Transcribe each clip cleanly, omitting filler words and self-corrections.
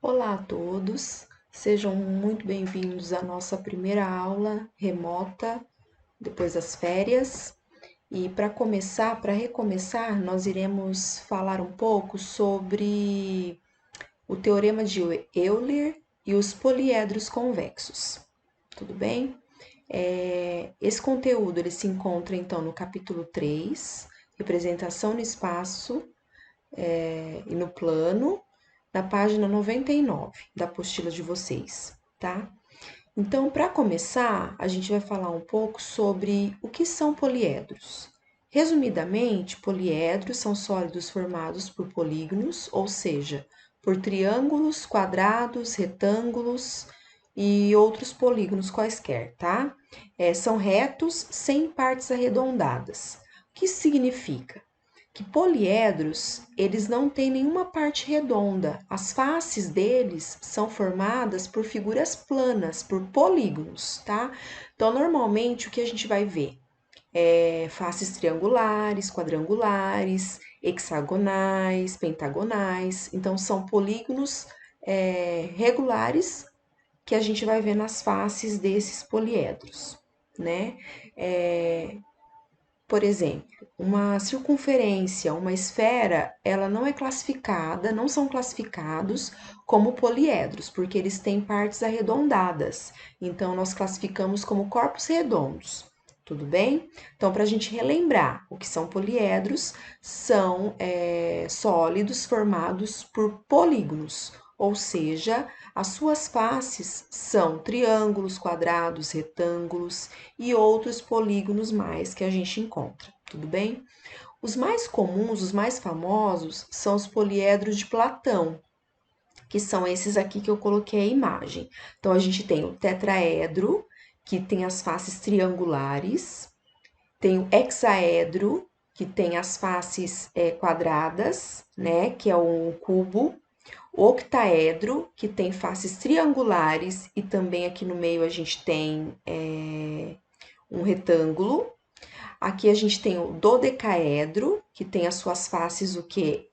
Olá a todos, sejam muito bem-vindos à nossa primeira aula remota depois das férias. E para recomeçar, nós iremos falar um pouco sobre o teorema de Euler e os poliedros convexos. Tudo bem? Esse conteúdo ele se encontra então no capítulo 3, representação no espaço e no plano, na página 99 da apostila de vocês, tá? Então, para começar, a gente vai falar um pouco sobre o que são poliedros. Resumidamente, poliedros são sólidos formados por polígonos, ou seja, por triângulos, quadrados, retângulos e outros polígonos quaisquer, tá? São retos sem partes arredondadas. O que isso significa? Que poliedros, eles não têm nenhuma parte redonda. As faces deles são formadas por figuras planas, por polígonos, tá? Então, normalmente, o que a gente vai ver? Faces triangulares, quadrangulares, hexagonais, pentagonais. Então, são polígonos regulares que a gente vai ver nas faces desses poliedros, né? Por exemplo, uma circunferência, uma esfera, ela não é classificada, não são classificados como poliedros, porque eles têm partes arredondadas. Então, nós classificamos como corpos redondos. Tudo bem? Então, para a gente relembrar o que são poliedros, são sólidos formados por polígonos, ou seja, as suas faces são triângulos, quadrados, retângulos e outros polígonos mais que a gente encontra, tudo bem? Os mais comuns, os mais famosos, são os poliedros de Platão, que são esses aqui que eu coloquei a imagem. Então, a gente tem o tetraedro, que tem as faces triangulares, tem o hexaedro, que tem as faces quadradas, né, que é um cubo, o octaedro, que tem faces triangulares, e também aqui no meio a gente tem um retângulo. Aqui a gente tem o dodecaedro, que tem as suas faces o que?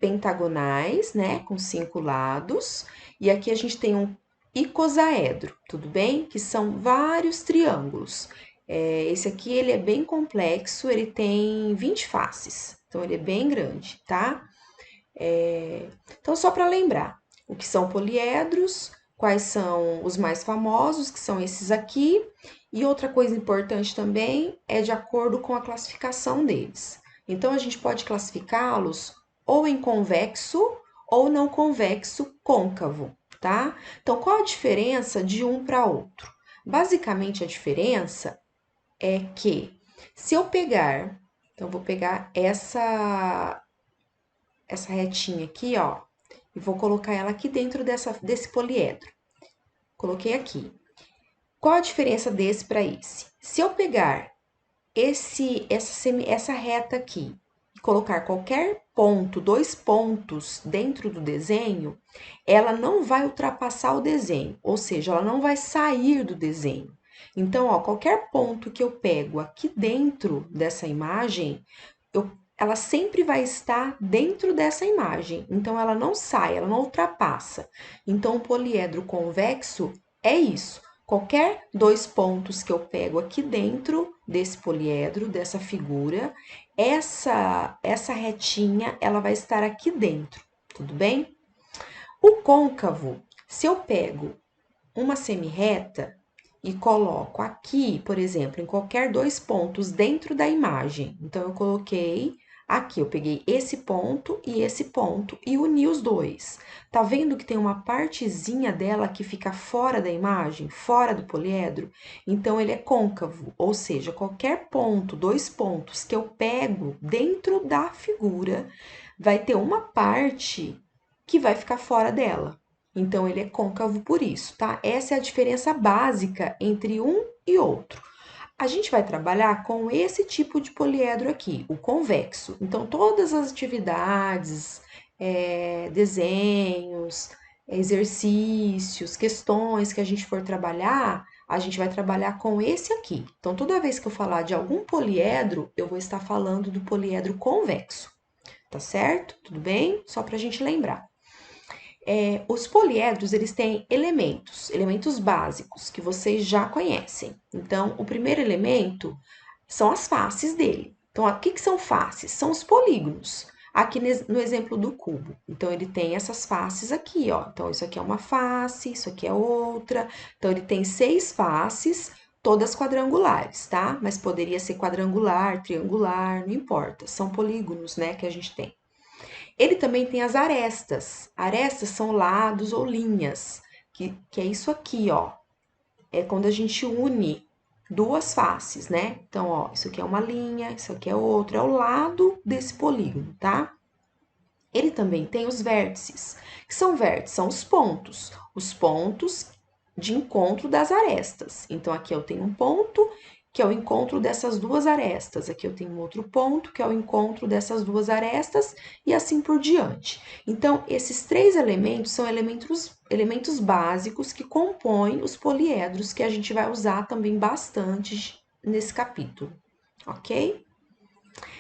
Pentagonais, né, com 5 lados. E aqui a gente tem um icosaedro, tudo bem? Que são vários triângulos. Esse aqui ele é bem complexo, ele tem 20 faces, então ele é bem grande, tá? Então, só para lembrar, o que são poliedros, quais são os mais famosos, que são esses aqui, e outra coisa importante também é de acordo com a classificação deles. Então, a gente pode classificá-los ou em convexo ou não convexo côncavo, tá? Então, qual a diferença de um para outro? Basicamente, a diferença é que se eu pegar, então, vou pegar essa retinha aqui, ó, e vou colocar ela aqui dentro desse poliedro. Coloquei aqui. Qual a diferença desse para esse? Se eu pegar essa reta aqui e colocar qualquer ponto, 2 pontos dentro do desenho, ela não vai ultrapassar o desenho, ou seja, ela não vai sair do desenho. Então, ó, qualquer ponto que eu pego aqui dentro dessa imagem, ela sempre vai estar dentro dessa imagem. Então, ela não sai, ela não ultrapassa. Então, o poliedro convexo é isso. Qualquer 2 pontos que eu pego aqui dentro desse poliedro, dessa figura, essa retinha, ela vai estar aqui dentro, tudo bem? O côncavo, se eu pego uma semirreta e coloco aqui, por exemplo, em qualquer 2 pontos dentro da imagem. Então, eu coloquei aqui, eu peguei esse ponto e uni os dois. Tá vendo que tem uma partezinha dela que fica fora da imagem, fora do poliedro? Então, ele é côncavo, ou seja, qualquer ponto, 2 pontos que eu pego dentro da figura, vai ter uma parte que vai ficar fora dela. Então, ele é côncavo por isso, tá? Essa é a diferença básica entre um e outro. A gente vai trabalhar com esse tipo de poliedro aqui, o convexo. Então, todas as atividades, desenhos, exercícios, questões que a gente for trabalhar, a gente vai trabalhar com esse aqui. Então, toda vez que eu falar de algum poliedro, eu vou estar falando do poliedro convexo, tá certo? Tudo bem? Só para a gente lembrar. Os poliedros, eles têm elementos básicos que vocês já conhecem. Então, o primeiro elemento são as faces dele. Então, o que são faces? São os polígonos. Aqui no exemplo do cubo. Então, ele tem essas faces aqui, ó. Então, isso aqui é uma face, isso aqui é outra. Então, ele tem 6 faces, todas quadrangulares, tá? Mas poderia ser quadrangular, triangular, não importa. São polígonos, né, que a gente tem. Ele também tem as arestas. Arestas são lados ou linhas, que é isso aqui, ó. É quando a gente une duas faces, né? Então, ó, isso aqui é uma linha, isso aqui é outra, é o lado desse polígono, tá? Ele também tem os vértices. Que são vértices? São os pontos de encontro das arestas. Então, aqui eu tenho um ponto, que é o encontro dessas duas arestas. Aqui eu tenho outro ponto, que é o encontro dessas duas arestas, e assim por diante. Então, esses 3 elementos são elementos básicos que compõem os poliedros, que a gente vai usar também bastante nesse capítulo, ok?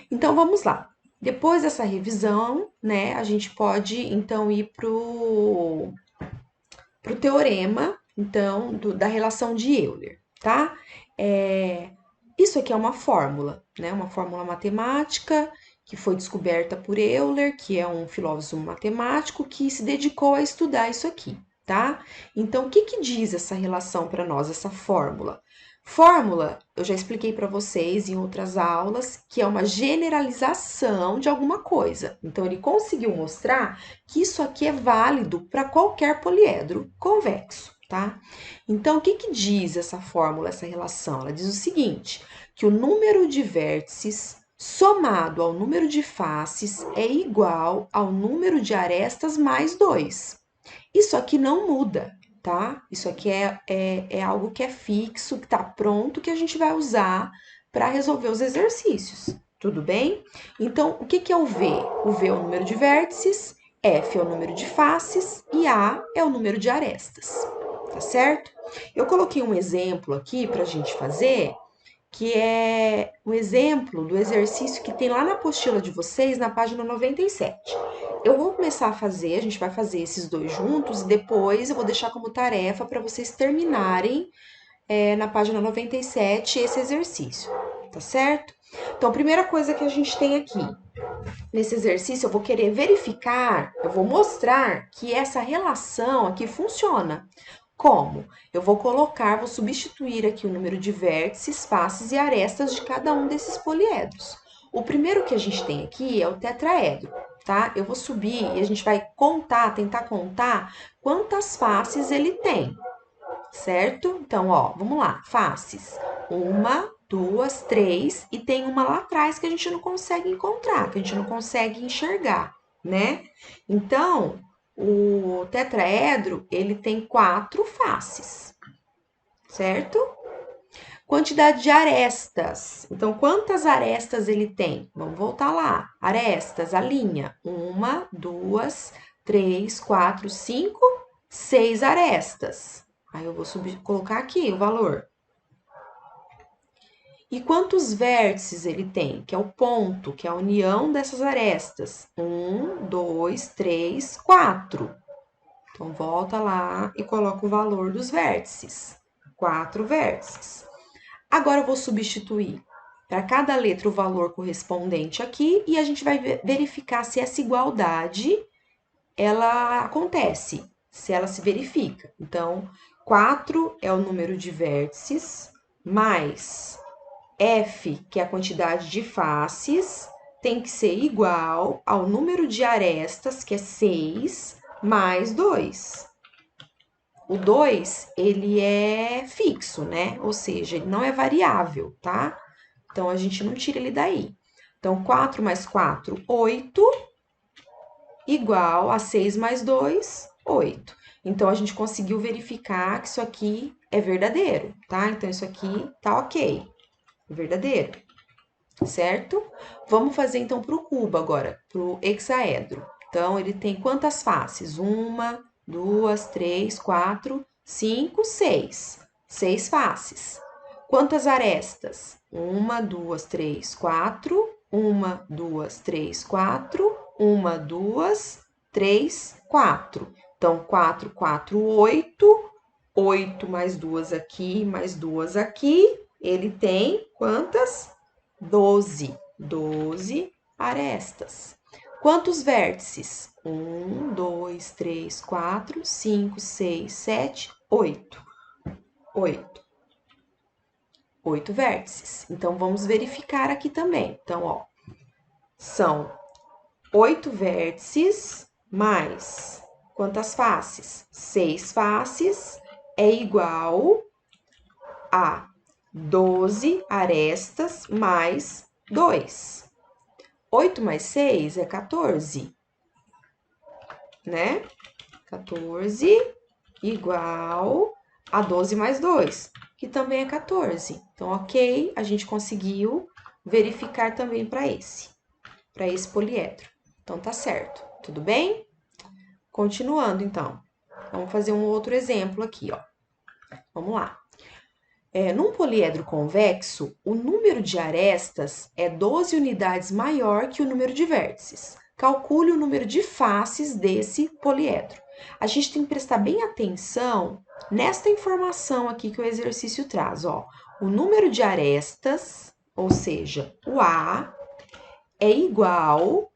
Então, vamos lá. Depois dessa revisão, né, a gente pode, então, ir pro teorema, então, da relação de Euler, tá? Isso aqui é uma fórmula, né? Uma fórmula matemática que foi descoberta por Euler, que é um filósofo matemático que se dedicou a estudar isso aqui, tá? Então, o que diz essa relação para nós, essa fórmula? Fórmula, eu já expliquei para vocês em outras aulas, que é uma generalização de alguma coisa. Então, ele conseguiu mostrar que isso aqui é válido para qualquer poliedro convexo, tá? Então, o que diz essa fórmula, essa relação? Ela diz o seguinte, que o número de vértices somado ao número de faces é igual ao número de arestas mais 2. Isso aqui não muda, tá? Isso aqui é algo que é fixo, que está pronto, que a gente vai usar para resolver os exercícios, tudo bem? Então, o que é o V? O V é o número de vértices, F é o número de faces e A é o número de arestas, tá certo? Eu coloquei um exemplo aqui para a gente fazer, que é o exemplo do exercício que tem lá na apostila de vocês, na página 97. Eu vou começar a fazer, a gente vai fazer esses dois juntos, e depois eu vou deixar como tarefa para vocês terminarem na página 97 esse exercício, tá certo? Então, a primeira coisa que a gente tem aqui, nesse exercício, eu vou querer verificar, eu vou mostrar que essa relação aqui funciona. Como? Eu vou substituir aqui o número de vértices, faces e arestas de cada um desses poliedros. O primeiro que a gente tem aqui é o tetraedro, tá? Eu vou subir e a gente vai tentar contar quantas faces ele tem, certo? Então, ó, vamos lá. Faces. 1, 2, 3 e tem uma lá atrás que a gente não consegue encontrar, que a gente não consegue enxergar, né? Então, o tetraedro, ele tem 4 faces, certo? Quantidade de arestas. Então, quantas arestas ele tem? Vamos voltar lá. Arestas, a linha. 1, 2, 3, 4, 5, 6 arestas. Aí eu vou colocar aqui o valor. E quantos vértices ele tem? Que é o ponto, que é a união dessas arestas. 1, 2, 3, 4. Então, volta lá e coloca o valor dos vértices. 4 vértices. Agora, eu vou substituir para cada letra o valor correspondente aqui e a gente vai verificar se essa igualdade ela acontece, se ela se verifica. Então, 4 é o número de vértices, mais F, que é a quantidade de faces, tem que ser igual ao número de arestas, que é 6, mais 2. O 2, ele é fixo, né? Ou seja, ele não é variável, tá? Então, a gente não tira ele daí. Então, 4 mais 4, 8, igual a 6 mais 2, 8. Então, a gente conseguiu verificar que isso aqui é verdadeiro, tá? Então, isso aqui tá ok, é verdadeiro, certo? Vamos fazer, então, para o cubo agora, para o hexaedro. Então, ele tem quantas faces? 1, 2, 3, 4, 5, 6. 6 faces. Quantas arestas? 1, 2, 3, 4. 1, 2, 3, 4. 1, 2, 3, 4. Então, 4, 4, 8. 8 mais 2 aqui, mais 2 aqui. Ele tem quantas? 12. 12 arestas. Quantos vértices? 1, 2, 3, 4, 5, 6, 7, 8. 8. 8 vértices. Então, vamos verificar aqui também. Então, ó, são 8 vértices mais quantas faces? 6 faces é igual a 12 arestas mais 2. 8 mais 6 é 14, né? 14 igual a 12 mais 2, que também é 14. Então, ok, a gente conseguiu verificar também para esse poliedro. Então, tá certo. Tudo bem? Continuando, então. Vamos fazer um outro exemplo aqui, ó. Vamos lá. Num poliedro convexo, o número de arestas é 12 unidades maior que o número de vértices. Calcule o número de faces desse poliedro. A gente tem que prestar bem atenção nesta informação aqui que o exercício traz, ó. O número de arestas, ou seja, o A, é igual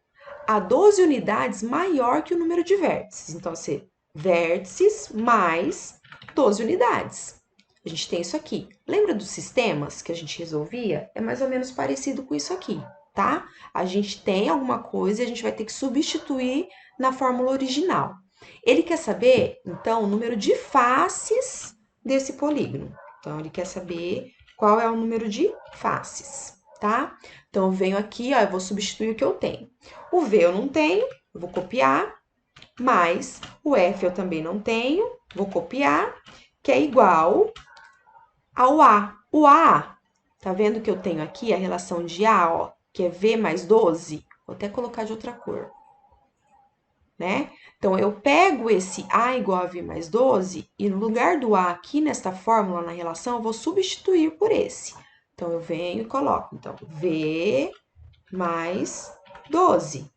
a 12 unidades maior que o número de vértices. Então, ser vértices mais 12 unidades. A gente tem isso aqui. Lembra dos sistemas que a gente resolvia? É mais ou menos parecido com isso aqui, tá? A gente tem alguma coisa e a gente vai ter que substituir na fórmula original. Ele quer saber, então, o número de faces desse polígono. Então, ele quer saber qual é o número de faces, tá? Então, eu venho aqui, ó, eu vou substituir o que eu tenho. O V eu não tenho, eu vou copiar, mais o F eu também não tenho, vou copiar, que é igual ao A. O A, tá vendo que eu tenho aqui a relação de A, ó, que é V mais 12? Vou até colocar de outra cor, né? Então, eu pego esse A igual a V mais 12 e no lugar do A aqui nesta fórmula, na relação, eu vou substituir por esse. Então, eu venho e coloco, então, V mais 12,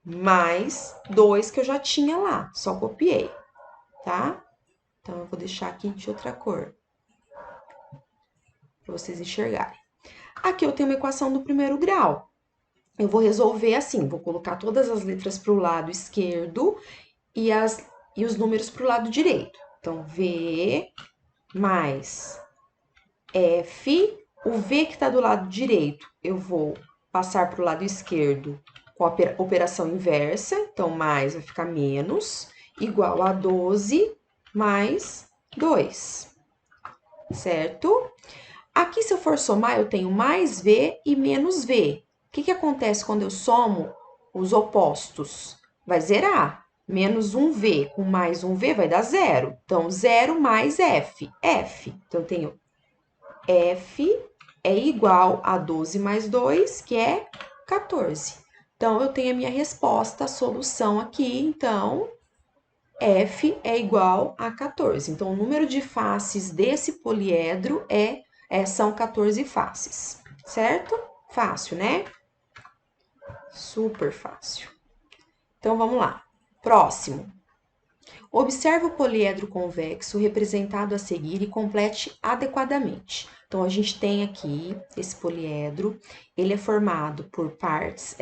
mais 2 que eu já tinha lá, só copiei, tá? Então, eu vou deixar aqui de outra cor, para vocês enxergarem. Aqui eu tenho uma equação do primeiro grau. Eu vou resolver assim, vou colocar todas as letras para o lado esquerdo e os números para o lado direito. Então, V mais F, o V que está do lado direito, eu vou passar para o lado esquerdo com a operação inversa, então mais vai ficar menos, igual a 12 mais 2, certo? Aqui, se eu for somar, eu tenho mais V e menos V. O que acontece quando eu somo os opostos? Vai zerar. Menos 1V com mais 1V vai dar 0. Então, 0 mais F. F. Então, eu tenho F é igual a 12 mais 2, que é 14. Então, eu tenho a minha resposta, a solução aqui. Então, F é igual a 14. Então, o número de faces desse poliedro são 14 faces, certo? Fácil, né? Super fácil. Então, vamos lá. Próximo. Observe o poliedro convexo representado a seguir e complete adequadamente. Então, a gente tem aqui esse poliedro, ele é formado por partes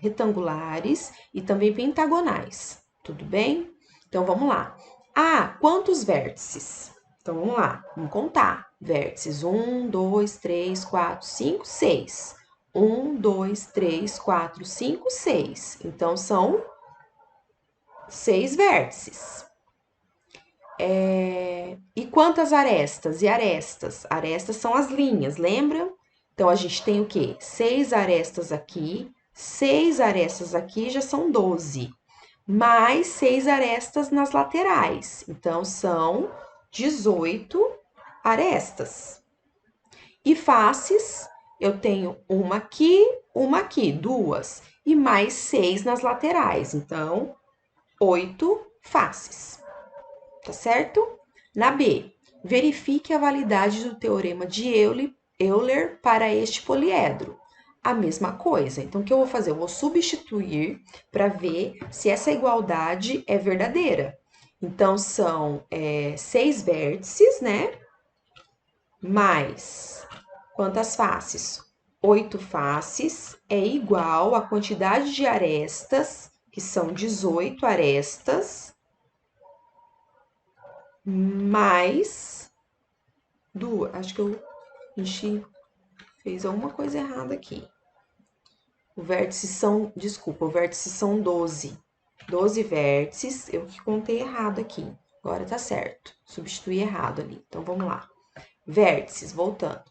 retangulares e também pentagonais, tudo bem? Então, vamos lá. Quantos vértices? Então, vamos lá, vamos contar. Vértices 1, 2, 3, 4, 5, 6. 1, 2, 3, 4, 5, 6. Então, são 6 vértices. E quantas arestas? E arestas? Arestas são as linhas, lembram? Então, a gente tem o quê? 6 arestas aqui, 6 arestas aqui, já são 12. Mais 6 arestas nas laterais. Então, são 18 arestas. E faces, eu tenho uma aqui, 2. E mais 6 nas laterais. Então, 8 faces. Tá certo? Na B, verifique a validade do teorema de Euler para este poliedro. a mesma coisa. Então, o que eu vou fazer? Eu vou substituir para ver se essa igualdade é verdadeira. Então, são 6 vértices, né? Mais quantas faces? 8 faces é igual à quantidade de arestas, que são 18 arestas, mais duas. Acho que a gente fez alguma coisa errada aqui. O vértice são, desculpa, o vértice são 12. 12 vértices, eu que contei errado aqui. Agora tá certo. Substituí errado ali. Então, vamos lá. Vértices, voltando.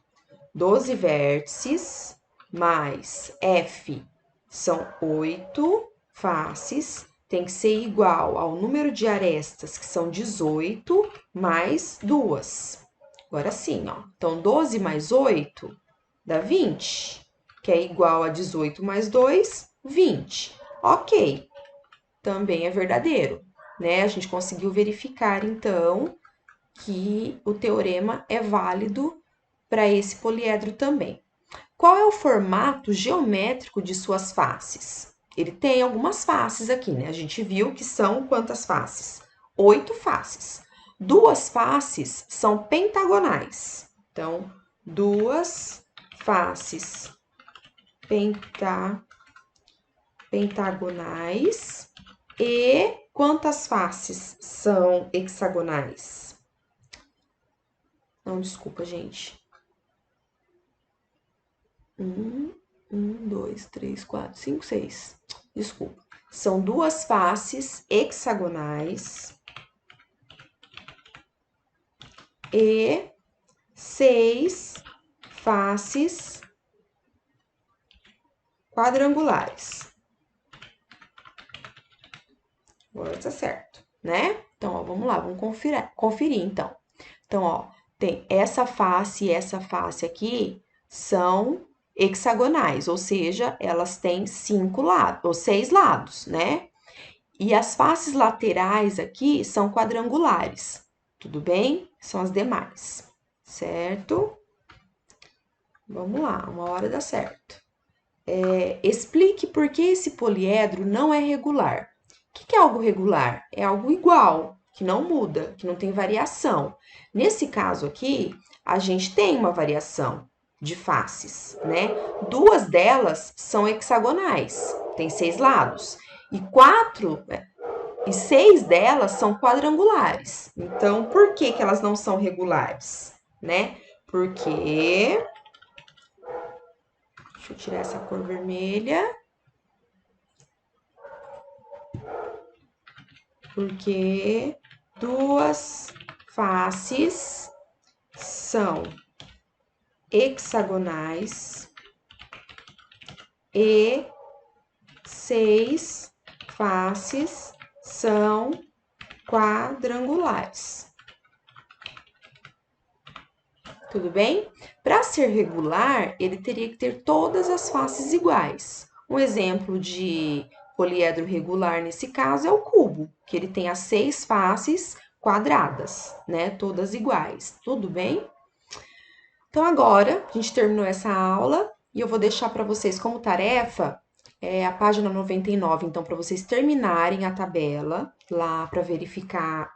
12 vértices mais F são 8 faces, tem que ser igual ao número de arestas, que são 18, mais 2. Agora sim, ó. Então, 12 mais 8 dá 20, que é igual a 18 mais 2, 20. Ok, também é verdadeiro, né? A gente conseguiu verificar, então, que o teorema é válido para esse poliedro também. Qual é o formato geométrico de suas faces? Ele tem algumas faces aqui, né? A gente viu que são quantas faces? 8 faces. Duas faces são pentagonais. Então, duas faces pentagonais. E quantas faces são hexagonais? Não, desculpa, gente. 2, 3, 4, 5, 6. Desculpa. São duas faces hexagonais e 6 faces quadrangulares. Agora tá certo, né? Então, ó, vamos lá, vamos conferir então. Então, ó, tem essa face e essa face aqui são hexagonais, ou seja, elas têm 5 lados, ou 6 lados, né? E as faces laterais aqui são quadrangulares, tudo bem? São as demais, certo? Vamos lá, uma hora dá certo. Explique por que esse poliedro não é regular. O que é algo regular? É algo igual, que não muda, que não tem variação. Nesse caso aqui, a gente tem uma variação de faces, né? Duas delas são hexagonais, tem 6 lados, e 6 delas são quadrangulares. Então, por que que elas não são regulares, né? Porque deixa eu tirar essa cor vermelha. Porque duas faces são hexagonais e 6 faces são quadrangulares. Tudo bem? Para ser regular, ele teria que ter todas as faces iguais. Um exemplo de poliedro regular nesse caso é o cubo, que ele tem as 6 faces quadradas, né? Todas iguais. Tudo bem? Então, agora, a gente terminou essa aula e eu vou deixar para vocês como tarefa a página 99, então, para vocês terminarem a tabela lá para verificar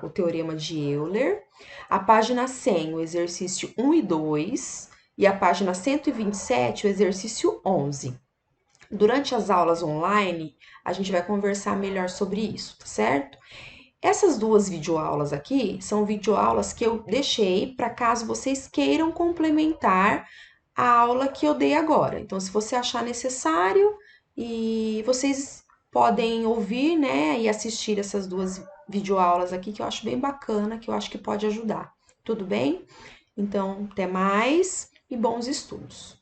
o teorema de Euler. A página 100, o exercício 1 e 2. E a página 127, o exercício 11. Durante as aulas online, a gente vai conversar melhor sobre isso, tá certo? Essas duas videoaulas aqui são videoaulas que eu deixei para caso vocês queiram complementar a aula que eu dei agora. Então, se você achar necessário, e vocês podem ouvir, né, e assistir essas duas videoaulas aqui que eu acho bem bacana, que eu acho que pode ajudar. Tudo bem? Então, até mais e bons estudos.